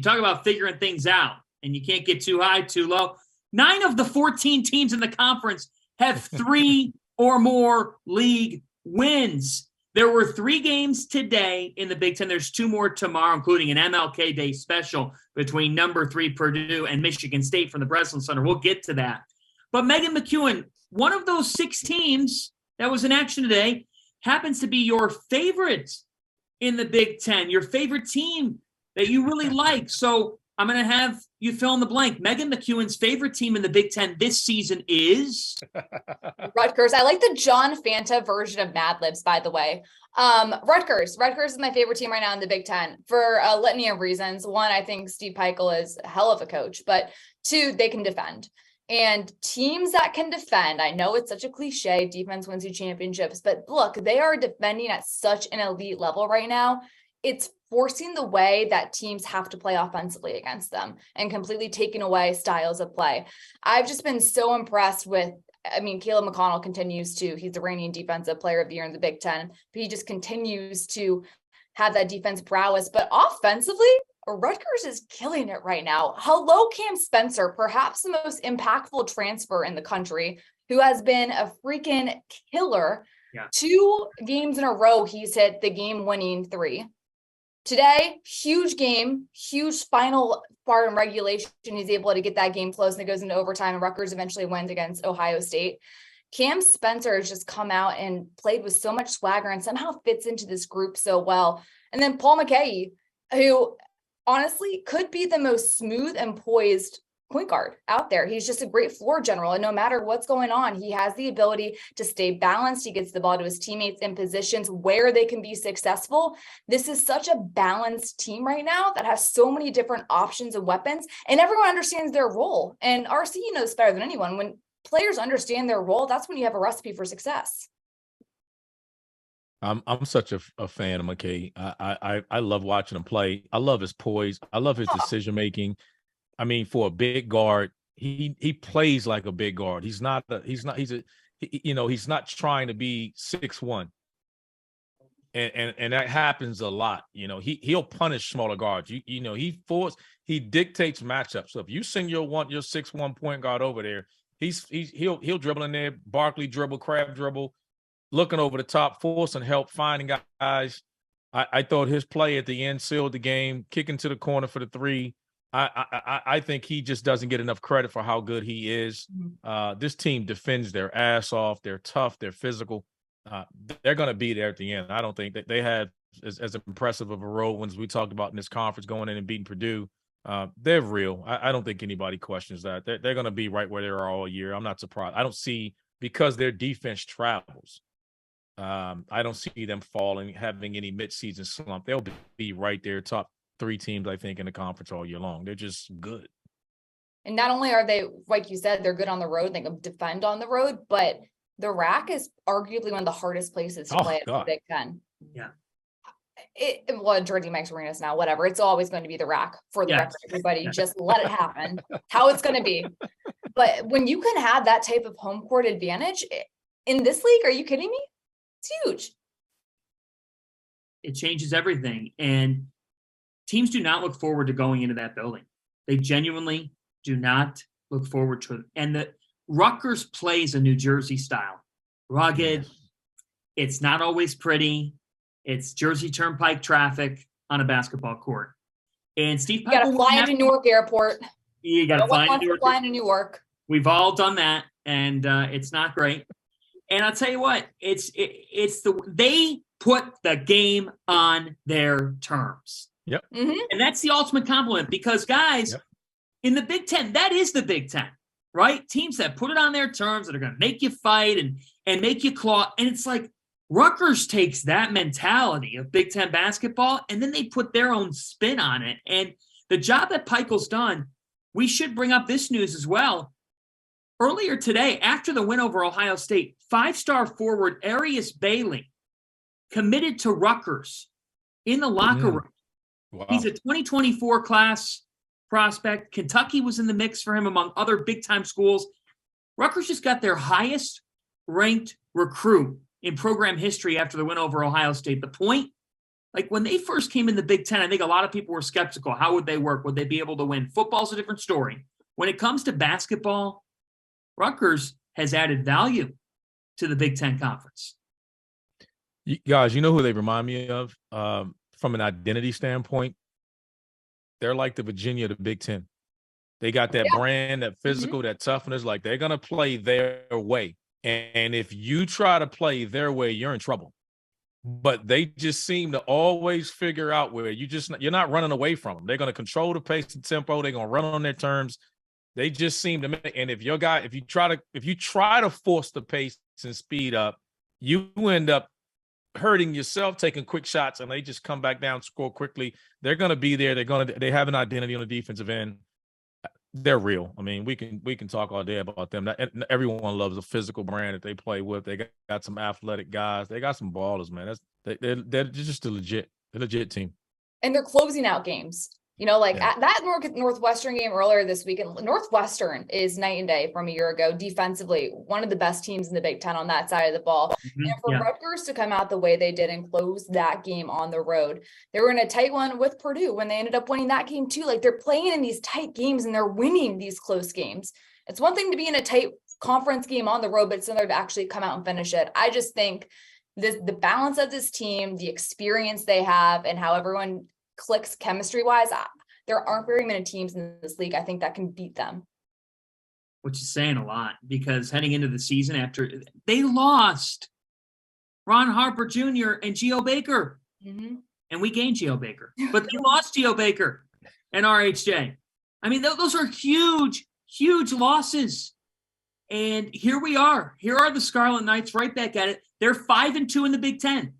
talk about figuring things out, and you can't get too high, too low. 9 of the 14 teams in the conference have 3 or more league wins. There were 3 games today in the Big Ten. There's 2 more tomorrow, including an MLK Day special between number 3 Purdue and Michigan State from the Breslin Center. We'll get to that. But Megan McEwen, one of those 6 teams that was in action today happens to be your favorite in the Big Ten, your favorite team that you really like. So I'm going to have you fill in the blank. Megan McEwen's favorite team in the Big Ten this season is? Rutgers. I like the John Fanta version of Mad Libs, by the way. Rutgers. Rutgers is my favorite team right now in the Big Ten for a litany of reasons. 1, I think Steve Peichel is a hell of a coach, but 2, they can defend. And teams that can defend, I know it's such a cliche, defense wins you championships, but look, they are defending at such an elite level right now. It's forcing the way that teams have to play offensively against them and completely taking away styles of play. I've just been so impressed with, Caleb McConnell continues to, he's the reigning defensive player of the year in the Big Ten, but he just continues to have that defense prowess. But offensively, Rutgers is killing it right now. Hello, Cam Spencer, perhaps the most impactful transfer in the country, who has been a freaking killer. Yeah. 2 games in a row, he's hit the game-winning 3. Today, huge game, huge final part in regulation. He's able to get that game close and it goes into overtime, and Rutgers eventually wins against Ohio State. Cam Spencer has just come out and played with so much swagger and somehow fits into this group so well. And then Paul McKay, who honestly could be the most smooth and poised point guard out there. He's just a great floor general. And no matter what's going on, he has the ability to stay balanced. He gets the ball to his teammates in positions where they can be successful. This is such a balanced team right now that has so many different options and weapons, and everyone understands their role. And RC knows better than anyone. When players understand their role, that's when you have a recipe for success. I'm such a fan of McKay. I love watching him play. I love his poise. I love his decision making. For a big guard, he plays like a big guard. He's not trying to be 6'1". And that happens a lot. He'll punish smaller guards. He dictates matchups. So if you send your 6'1" point guard over there, he'll dribble in there, Barkley dribble, Crab dribble, looking over the top, forcing help, finding guys. I thought his play at the end sealed the game, kicking to the corner for the 3. I think he just doesn't get enough credit for how good he is. This team defends their ass off. They're tough. They're physical. They're going to be there at the end. I don't think that they had as impressive of a role when we talked about in this conference going in and beating Purdue. They're real. I don't think anybody questions that. They're going to be right where they are all year. I'm not surprised. I don't see, because their defense travels, I don't see them falling, having any midseason slump. They'll be right there, top 3 teams, I think, in the conference all year long. They're just good. And not only are they, like you said, they're good on the road, they can defend on the road, but the RAC is arguably one of the hardest places to play at the Big Ten. Yeah. Jordy Mike's Arenas now, whatever. It's always going to be the RAC for the rest of everybody. Just let it happen. How it's going to be. But when you can have that type of home court advantage in this league, are you kidding me? It's huge. It changes everything. And teams do not look forward to going into that building. They genuinely do not look forward to it. And the Rutgers plays a New Jersey style. Rugged. It's not always pretty. It's Jersey Turnpike traffic on a basketball court. And Steve Peichel, you got to fly into Newark Airport. You got to fly into New York. We've all done that, and it's not great. And I'll tell you what, they put the game on their terms. Yep. Mm-hmm. And that's the ultimate compliment, because guys, in the Big Ten, that is the Big Ten, right? Teams that put it on their terms, that are going to make you fight and make you claw. And it's like Rutgers takes that mentality of Big Ten basketball, and then they put their own spin on it. And the job that Peichel's done, we should bring up this news as well. Earlier today, after the win over Ohio State, 5-star forward Arius Bailey committed to Rutgers in the locker room. Wow. He's a 2024 class prospect. Kentucky was in the mix for him, among other big-time schools. Rutgers just got their highest-ranked recruit in program history after the win over Ohio State. The point, Like when they first came in the Big Ten, I think a lot of people were skeptical. How would they work? Would they be able to win? Football's a different story. When it comes to basketball, Rutgers has added value to the Big Ten Conference. Guys, you know who they remind me of from an identity standpoint? They're like the Virginia of the Big Ten. They got that brand, that physical, that toughness. Like they're going to play their way. And if you try to play their way, you're in trouble. But they just seem to always figure out where you're not running away from them. They're going to control the pace and tempo. They're going to run on their terms. They just seem to make, and if you try to force the pace and speed up, you end up hurting yourself, taking quick shots, and they just come back down, score quickly. They're going to be there. They have an identity on the defensive end. They're real. I mean, we can talk all day about them. Everyone loves a physical brand that they play with. They got some athletic guys. They got some ballers, man. They're just a legit team. And they're closing out games. You know, like at that Northwestern game earlier this week, and Northwestern is night and day from a year ago defensively, one of the best teams in the Big Ten on that side of the ball. And for Rutgers to come out the way they did and close that game on the road, they were in a tight one with Purdue when they ended up winning that game too. Like they're playing in these tight games and they're winning these close games. It's one thing to be in a tight conference game on the road, but it's another to actually come out and finish it. I just think the balance of this team, the experience they have, and how everyone clicks chemistry wise, there aren't very many teams in this league I think that can beat them. Which is saying a lot, because heading into the season, after they lost Ron Harper Jr. and Geo Baker, and we gained Geo Baker, but they lost Geo Baker and RHJ. I mean, those are huge losses. And here we are. Here are the Scarlet Knights right back at it. They're 5-2 in the Big Ten.